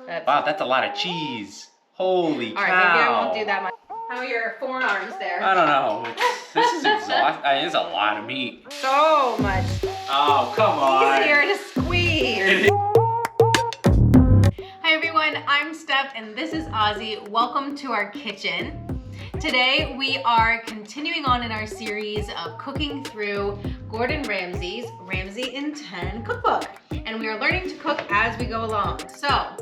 Wow, that's a lot of cheese. Holy cow. All right, maybe I won't do that much. How are your forearms there? I don't know. This is exhausting. It's a lot of meat. So much. Oh, come on. Easier to squeeze. Hi everyone, I'm Steph and this is Ozzie. Welcome to our kitchen. Today we are continuing on in our series of cooking through Gordon Ramsay's Ramsay in 10 cookbook. And we are learning to cook as we go along. So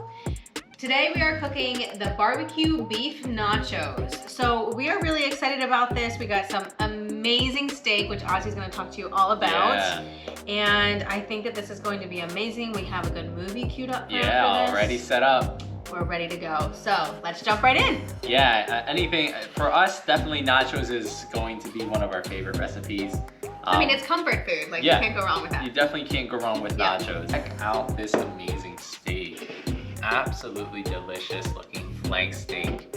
today we are cooking the barbecue beef nachos. So we are really excited about this. We got some amazing steak, which Ozzie's gonna talk to you all about. Yeah. And I think that this is going to be amazing. We have a good movie queued up for Yeah, already set up. We're ready to go. So let's jump right in. Yeah, anything, for us, definitely nachos is going to be one of our favorite recipes. I mean, it's comfort food. Like, yeah, you can't go wrong with that. You definitely can't go wrong with nachos. Check out this amazing steak. Absolutely delicious looking flank steak.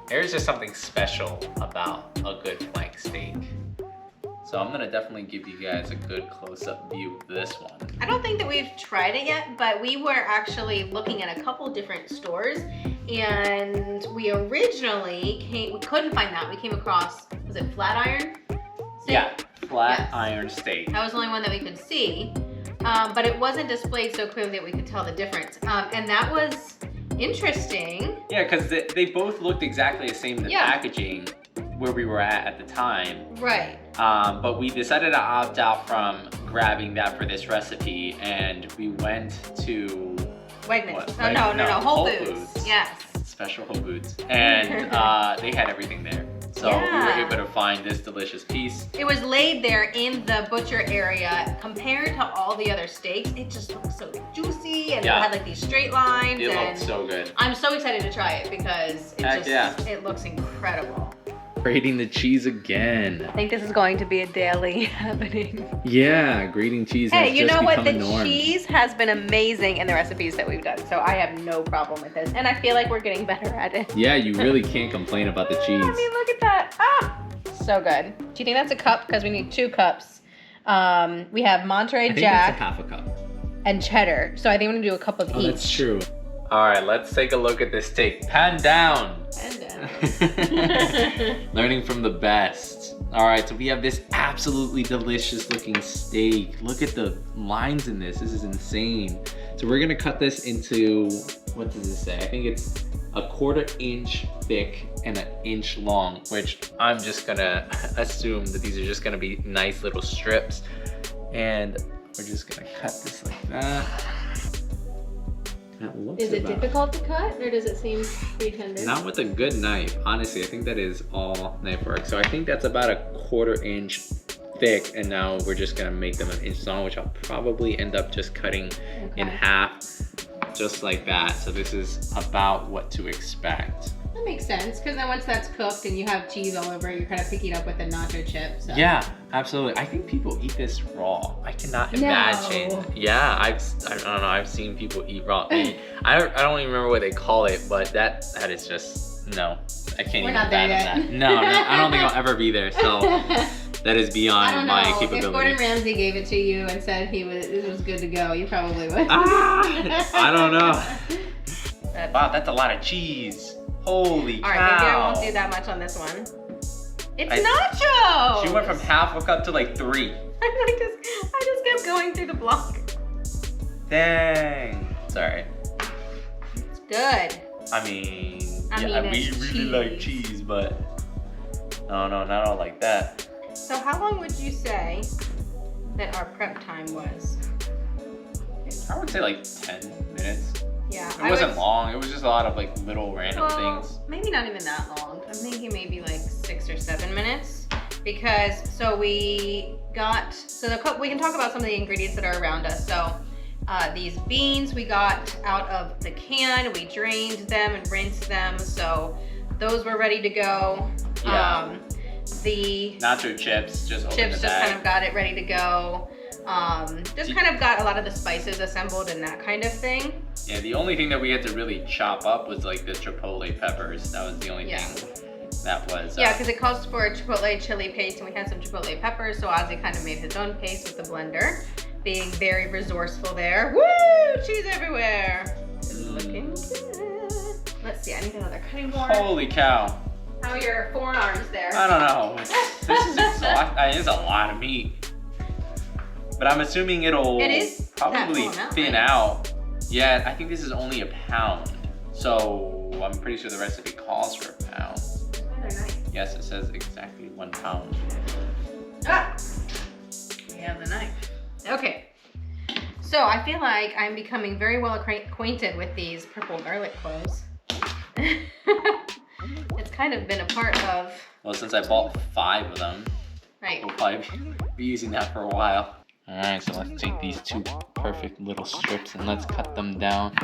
There's just something special about a good flank steak. So I'm gonna definitely give you guys a good close-up view of this one. I don't think that we've tried it yet, but we were actually looking at a couple different stores, and we originally we couldn't find that. We came across, was it Flatiron steak? Yeah, flat iron steak. That was the only one that we could see, but it wasn't displayed so clearly that we could tell the difference. And that was interesting. Yeah, because they both looked exactly the same in the packaging where we were at the time. Right. But we decided to opt out from grabbing that for this recipe, and we went to Wegmans. Oh, no, Whole Foods. Yes. Special Whole Foods. And they had everything there. So we were able to find this delicious piece. It was laid there in the butcher area. Compared to all the other steaks, it just looked so juicy, and it had like these straight lines. It looked so good. I'm so excited to try it because it looks incredible. Grating the cheese again. I think this is going to be a daily happening. Yeah, grating cheese has you know what? The norm. cheese has been amazing in the recipes that we've done, so I have no problem with this, and I feel like we're getting better at it. Yeah, you really can't complain about the cheese. I mean, look at that. Ah, so good. Do you think that's a cup? Because we need 2 cups. We have Monterey Jack. That's a half a cup. And cheddar. So I think I'm gonna do a cup of each. That's true. All right, let's take a look at this steak. Pan down. Pan down. Learning from the best. All right, so we have this absolutely delicious looking steak. Look at the lines in this. This is insane. So we're gonna cut this into, what does it say? I think it's a 1/4 inch thick and 1 inch long, which I'm just gonna assume that these are just gonna be nice little strips. And we're just gonna cut this like that. Is it difficult to cut, or does it seem pretty tender? Not with a good knife. Honestly, I think that is all knife work. So I think that's about a 1/4 inch thick, and now we're just gonna make them 1 inch long, which I'll probably end up just cutting in half, just like that. So this is about what to expect. That makes sense, because then once that's cooked and you have cheese all over it, you're kind of picking it up with the nacho chips. So. Yeah, absolutely. I think people eat this raw. I cannot imagine. No. Yeah, I don't know. I've seen people eat raw meat. I don't even remember what they call it, but that is just, no. I can't even fathom that. No, I don't think I'll ever be there. So that is beyond my capabilities. If Gordon Ramsay gave it to you and said it was good to go, you probably would. I don't know. Wow, that's a lot of cheese. Holy cow. All right, maybe I won't do that much on this one. It's nachos! She went from half a cup to like 3. I just kept going through the block. Dang. Sorry. It's good. I mean, we really like cheese, but no, not all like that. So how long would you say that our prep time was? I would say like 10 minutes. Yeah. It wasn't long. It was just a lot of like little random things. Maybe not even that long. I'm thinking maybe like 6 or 7 minutes, because we can talk about some of the ingredients that are around us. So these beans we got out of the can. We drained them and rinsed them, so those were ready to go. Yeah. The nacho chips just kind of got it ready to go. Just kind of got a lot of the spices assembled and that kind of thing. Yeah, the only thing that we had to really chop up was like the chipotle peppers. That was the only thing that was. Yeah, because it calls for a chipotle chili paste, and we had some chipotle peppers, so Ozzie kind of made his own paste with the blender, being very resourceful there. Woo! Cheese everywhere. It's looking good. see, I need another cutting board. Holy cow. How are your forearms there? I don't know. This is exhausting. It's a lot of meat. But I'm assuming it'll probably thin out. Yeah, I think this is only a pound. So I'm pretty sure the recipe calls for a pound. They're nice. Yes, it says exactly 1 pound. Ah! We have the knife. Okay. So I feel like I'm becoming very well acquainted with these purple garlic cloves. It's kind of been a part of... Well, since I bought 5 of them, right. we'll probably be using that for a while. Alright, so let's take these 2 perfect little strips and let's cut them down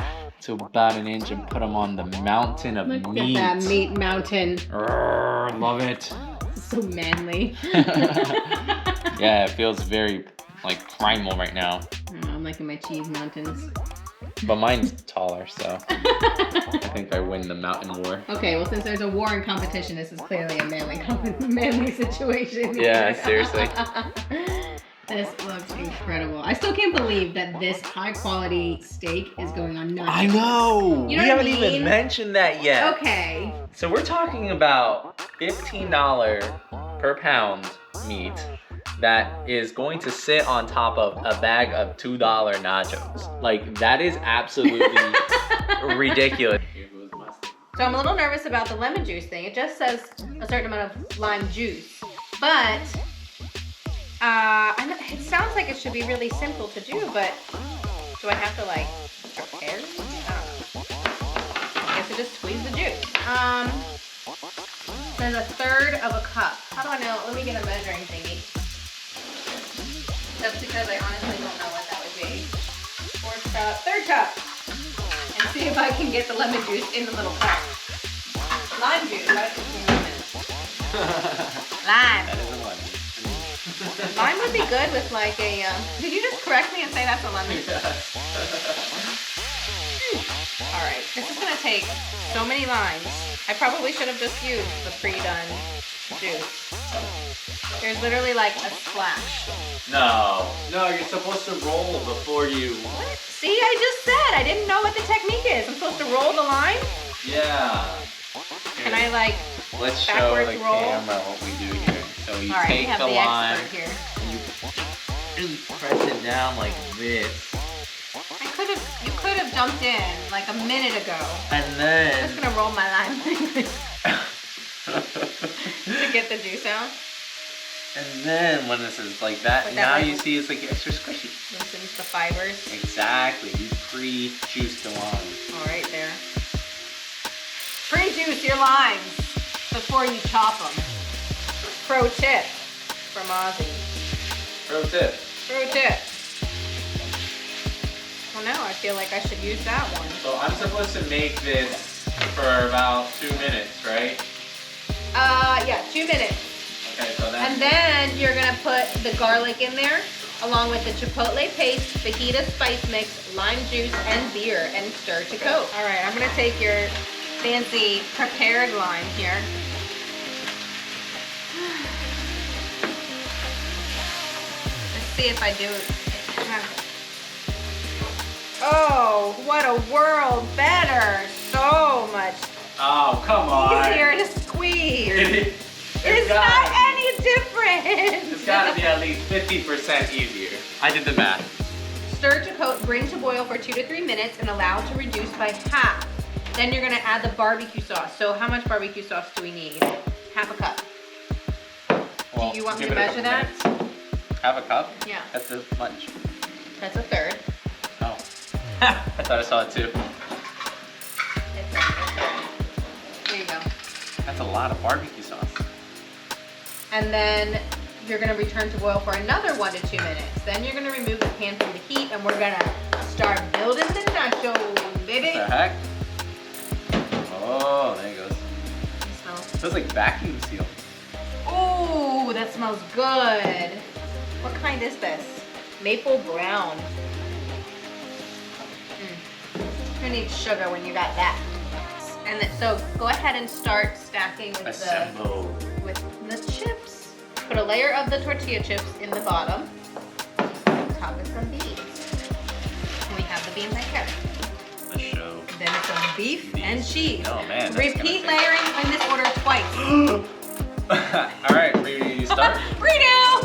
to about 1 inch and put them on the mountain of meat. Look at that meat mountain. Urgh, love it. So manly. Yeah, it feels very like primal right now. I'm liking my cheese mountains. But mine's taller, so I think I win the mountain war. Okay, well, since there's a war and competition, this is clearly a manly situation. Yeah, seriously. This looks incredible. I still can't believe that this high quality steak is going on Nachos. I know! You know we what I haven't mean? even mentioned that yet. Okay. So we're talking about $15 per pound meat that is going to sit on top of a bag of $2 nachos. Like, that is absolutely ridiculous. So I'm a little nervous about the lemon juice thing. It just says a certain amount of lime juice, but I know, it sounds like it should be really simple to do, but do I have to like prepare? I guess I just squeeze the juice. There's 1/3 of a cup. How do I know? Let me get a measuring thingy. That's because I honestly don't know what that would be. 4th cup, 3rd cup. And see if I can get the lemon juice in the little cup. Lime juice, that's lime. That is a lemon. Lime would be good with like a, did you just correct me and say that's a lemon? All right, this is gonna take so many limes. I probably should have just used the pre-done juice. There's literally like a splash. No, you're supposed to roll before you... What? See, I just said, I didn't know what the technique is. I'm supposed to roll the lime? Yeah. Can I like Let's show backwards the roll? camera what we do here. So you All right, we take have the the lime, expert here. and you really press it down like this. You could have jumped in like a minute ago. And I'm then... just gonna roll my lime to get the juice out. And then when this is like that, With that, now like, you see it's like extra squishy. Loosens the fibers. Exactly, you pre-juice the lime. All right, there. Pre-juice your limes before you chop them. Pro tip from Ozzie. Pro tip. Pro tip. Well, now I feel like I should use that one. So I'm supposed to make this for about 2 minutes, right? Yeah, 2 minutes. Okay, so that's... And then you're gonna put the garlic in there, along with the chipotle paste, fajita spice mix, lime juice, and beer, and stir to coat. All right, I'm gonna take your fancy prepared lime here. Let's see if I do it. Oh, what a world better! So much Oh, come on. easier to squeeze. It's not any different. It's gotta be at least 50% easier. I did the math. Stir to coat, bring to boil for 2 to 3 minutes, and allow to reduce by half. Then you're gonna add the barbecue sauce. So how much barbecue sauce do we need? Half a cup. Well, Do you want me give to it a measure couple that? minutes. Half a cup? Yeah. That's a much. That's 1/3. Oh. I thought I saw it too. It's 1/3. There you go. That's a lot of barbecue sauce. And then you're gonna return to boil for another 1 to 2 minutes. Then you're gonna remove the pan from the heat, and we're gonna start building the nachos, baby. What the heck? Oh, there it goes. Smells. It smells like vacuum seal. Ooh, that smells good. What kind is this? Maple brown. Who needs sugar when you got that? And then, so go ahead and start stacking with Assemble. the chips. Put a layer of the tortilla chips in the bottom. Top with some beans. And we have the beans right here. The show. And then some beef and cheese. Oh man. Repeat layering in this order twice. All right, you start. Redo!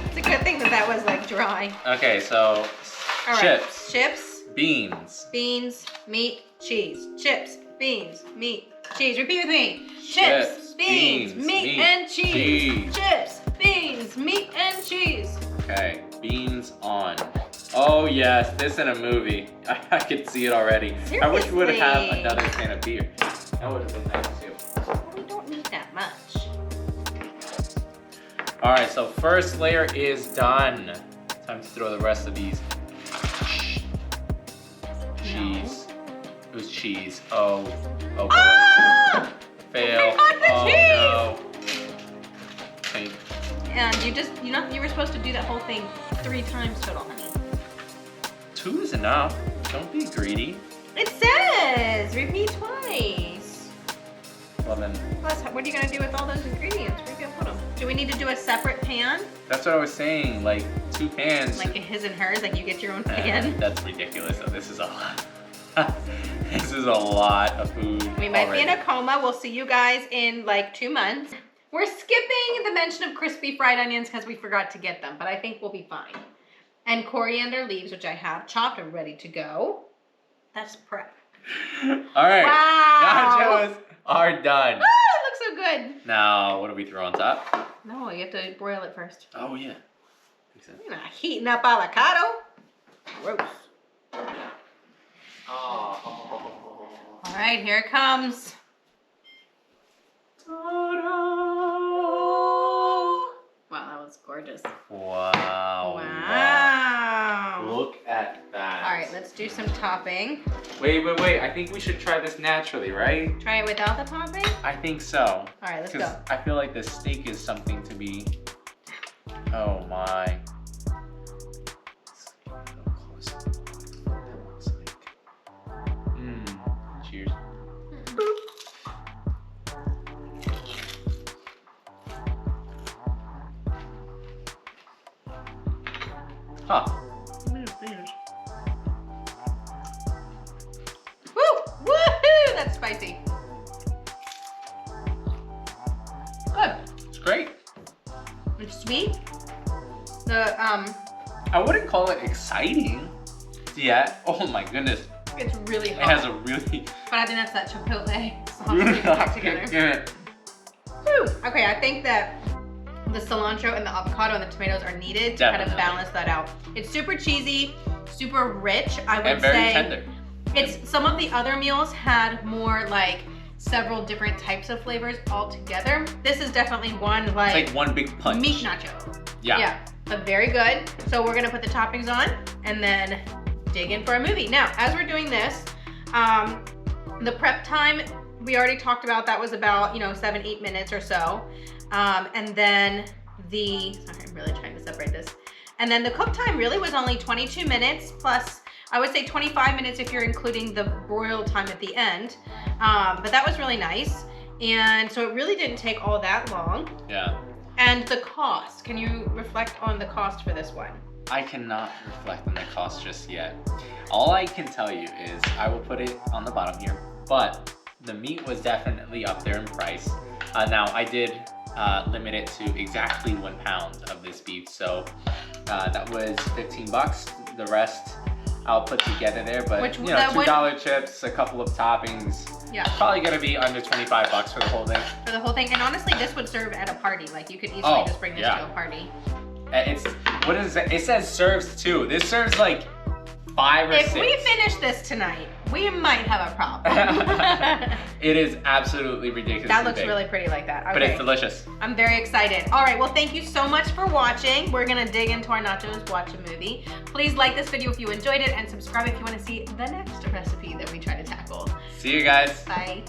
It's a good thing that was like dry. Okay, so All right. chips. Chips. Beans. Beans, meat, cheese. Chips, beans, meat, cheese. Repeat with me. Chips, beans, meat, and cheese. Chips, beans, meat, and cheese. Okay, beans on. Oh yes, this in a movie. I could see it already. Seriously? I wish we would have another can of beer. That would have been nice too. We don't need that much. All right, so first layer is done. Time to throw the rest of these. Cheese. It was cheese. Oh boy. Ah! Fail. I forgot the cheese. No. Okay. And you were supposed to do that whole thing 3 times total, honey. 2 is enough. Don't be greedy. It says repeat twice. Well then, Plus, what are you gonna do with all those ingredients? Where are you gonna put them? Do we need to do a separate pan? that's what I was saying. Like 2 pans. Like a his and hers, like you get your own pan? That's ridiculous. So this is a lot. This is a lot of food. We might be in already. a coma. We'll see you guys in like 2 months. We're skipping the mention of crispy fried onions because we forgot to get them, but I think we'll be fine. And coriander leaves, which I have chopped and ready to go. That's prep. All right. Wow. Nachos are done. Ah, it looks so good. Now, what do we throw on top? No, you have to broil it first. Oh yeah. Makes sense. You're not heating up avocado. Gross. Oh. All right, here it comes. Wow, that was gorgeous. Wow. Wow. Look at that. All right, let's do some topping. Wait. I think we should try this naturally, right? Try it without the topping? I think so. All right, let's Because go. I feel like the steak is something to be. Oh my. So close. That looks like. Cheers. Huh. Woo! Woohoo! That's spicy. Good. It's great. It's sweet. I wouldn't call it exciting yet. Oh my goodness. It's really It hot. has a really. But I think that's that chipotle sauce we put together. Woo! Okay, I think that the cilantro and the avocado and the tomatoes are needed to kind of Definitely. balance that out. It's super cheesy, super rich. I would And very say tender. it's some of the other meals had more like several different types of flavors all together. This is definitely one It's like like one big punch. meat nacho. Yeah. But very good. So we're gonna put the toppings on and then dig in for a movie. Now, as we're doing this, the prep time, we already talked about, that was about, 7-8 minutes or so. And then sorry, I'm really trying to separate this. And then the cook time really was only 22 minutes plus, I would say 25 minutes if you're including the broil time at the end. But that was really nice. And so it really didn't take all that long. Yeah. And the cost, can you reflect on the cost for this one? I cannot reflect on the cost just yet. All I can tell you is I will put it on the bottom here, but the meat was definitely up there in price. Now I did limit it to exactly 1 pound of this beef, so that was $15. The rest I'll put together there, but $2 chips, a couple of toppings. Yeah. Probably gonna be under $25 for the whole thing. For the whole thing, and honestly, this would serve at a party. Like you could easily just bring this to a party. What is it? It says serves 2. This serves like 5 or 6. If we finish this tonight, we might have a problem. It is absolutely ridiculous. That looks really pretty like that. Okay. But it's delicious. I'm very excited. All right, well, thank you so much for watching. We're gonna dig into our nachos, watch a movie. Please like this video if you enjoyed it, and subscribe if you wanna see the next recipe that we try to tackle. See you guys. Bye.